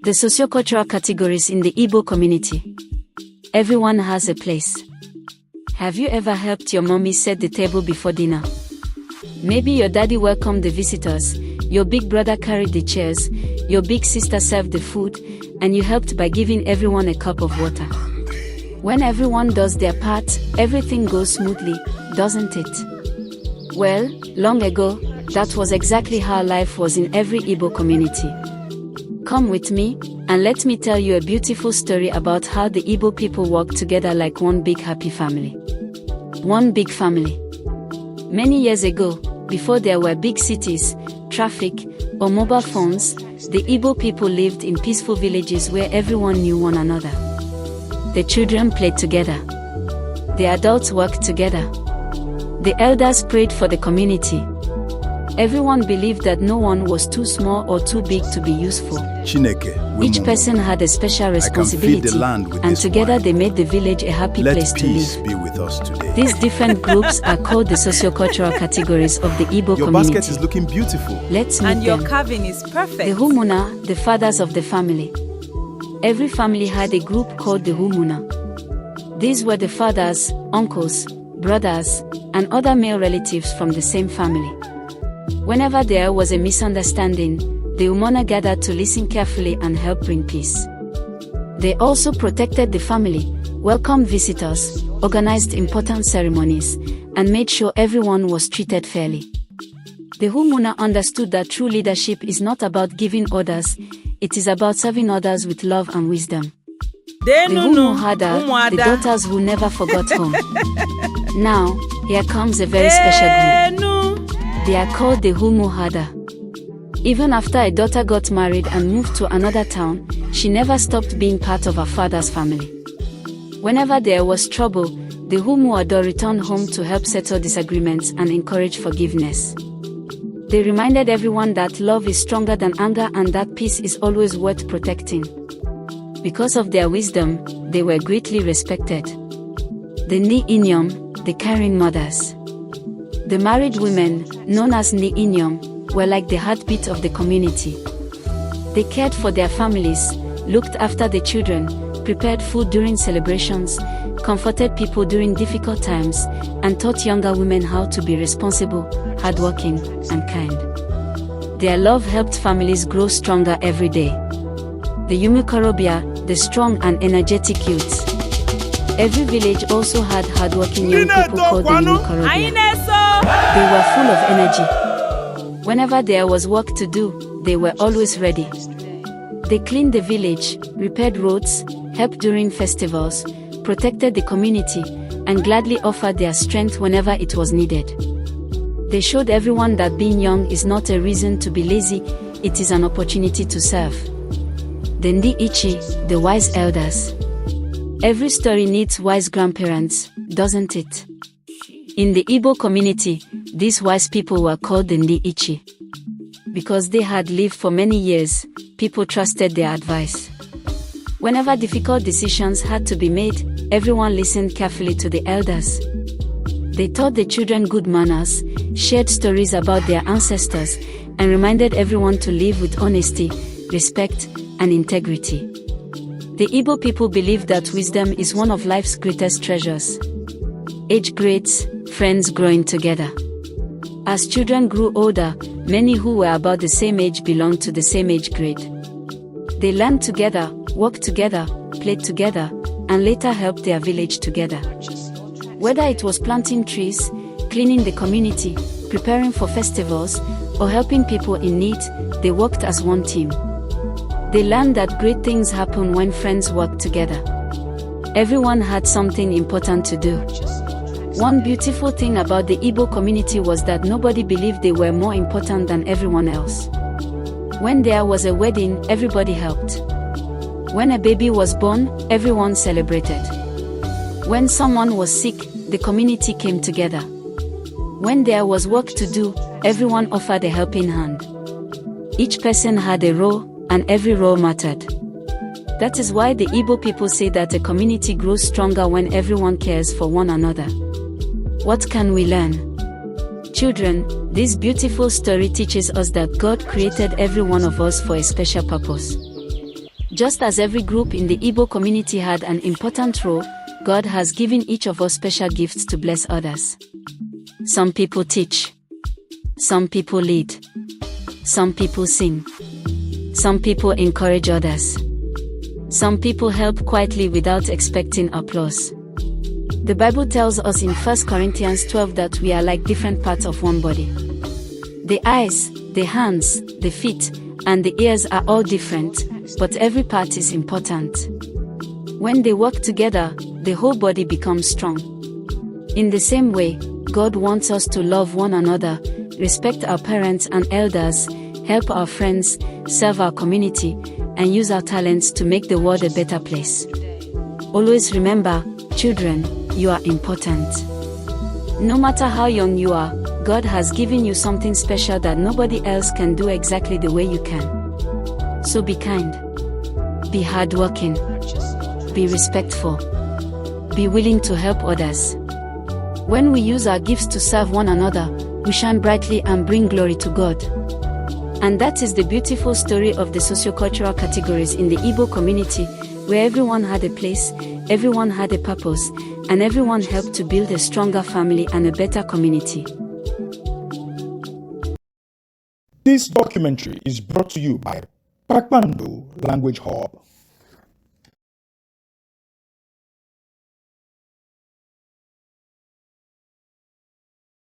The sociocultural categories in the Igbo community. Everyone has a place. Have you ever helped your mommy set the table before dinner? Maybe your daddy welcomed the visitors, your big brother carried the chairs, your big sister served the food, and you helped by giving everyone a cup of water. When everyone does their part, everything goes smoothly, doesn't it? Well, long ago, that was exactly how life was in every Igbo community. Come with me, and let me tell you a beautiful story about how the Igbo people work together like one big happy family. One big family. Many years ago, before there were big cities, traffic, or mobile phones, the Igbo people lived in peaceful villages where everyone knew one another. The children played together. The adults worked together. The elders prayed for the community. Everyone believed that no one was too small or too big to be useful. Each person had a special responsibility, and together they made the village a happy place to live. Be with us today. These different groups are called the sociocultural categories of the Igbo Your community. basket is looking beautiful. Let's meet And your them. carving is perfect. The Humuna, the fathers of the family. Every family had a group called the Humuna. These were the fathers, uncles, brothers, and other male relatives from the same family. Whenever there was a misunderstanding, the Umona gathered to listen carefully and help bring peace. They also protected the family, welcomed visitors, organized important ceremonies, and made sure everyone was treated fairly. The Humuna understood that true leadership is not about giving orders, it is about serving others with love and wisdom. The Humu Hada, the daughters who never forgot home. Now, here comes a very special group. They are called the Humu Hada. Even after a daughter got married and moved to another town, she never stopped being part of her father's family. Whenever there was trouble, the Humu Ado returned home to help settle disagreements and encourage forgiveness. They reminded everyone that love is stronger than anger and that peace is always worth protecting. Because of their wisdom, they were greatly respected. The Ndi Inyom, the caring mothers. The married women, known as Ndi Inyom, were like the heartbeat of the community. They cared for their families, looked after the children, prepared food during celebrations, comforted people during difficult times, and taught younger women how to be responsible, hardworking, and kind. Their love helped families grow stronger every day. The Yumukorobia, the strong and energetic youths. Every village also had hardworking young people called the Yumukorobia. They were full of energy. Whenever there was work to do, they were always ready. They cleaned the village, repaired roads, helped during festivals, protected the community, and gladly offered their strength whenever it was needed. They showed everyone that being young is not a reason to be lazy, it is an opportunity to serve. The Ndi Ichi, the wise elders. Every story needs wise grandparents, doesn't it? In the Igbo community, these wise people were called the Ndi Ichi. Because they had lived for many years, people trusted their advice. Whenever difficult decisions had to be made, everyone listened carefully to the elders. They taught the children good manners, shared stories about their ancestors, and reminded everyone to live with honesty, respect, and integrity. The Igbo people believe that wisdom is one of life's greatest treasures. Age grades, friends growing together. As children grew older, many who were about the same age belonged to the same age grade. They learned together, worked together, played together, and later helped their village together. Whether it was planting trees, cleaning the community, preparing for festivals, or helping people in need, they worked as one team. They learned that great things happen when friends work together. Everyone had something important to do. One beautiful thing about the Igbo community was that nobody believed they were more important than everyone else. When there was a wedding, everybody helped. When a baby was born, everyone celebrated. When someone was sick, the community came together. When there was work to do, everyone offered a helping hand. Each person had a role, and every role mattered. That is why the Igbo people say that a community grows stronger when everyone cares for one another. What can we learn? Children, this beautiful story teaches us that God created every one of us for a special purpose. Just as every group in the Igbo community had an important role, God has given each of us special gifts to bless others. Some people teach. Some people lead. Some people sing. Some people encourage others. Some people help quietly without expecting applause. The Bible tells us in 1 Corinthians 12 that we are like different parts of one body. The eyes, the hands, the feet, and the ears are all different, but every part is important. When they work together, the whole body becomes strong. In the same way, God wants us to love one another, respect our parents and elders, help our friends, serve our community, and use our talents to make the world a better place. Always remember, children, you are important. No matter how young you are, God has given you something special that nobody else can do exactly the way you can. So be kind. Be hardworking. Be respectful. Be willing to help others. When we use our gifts to serve one another, we shine brightly and bring glory to God. And that is the beautiful story of the sociocultural categories in the Igbo community, where everyone had a place, everyone had a purpose, and everyone helped to build a stronger family and a better community. This documentary is brought to you by Pakpando Language Hub.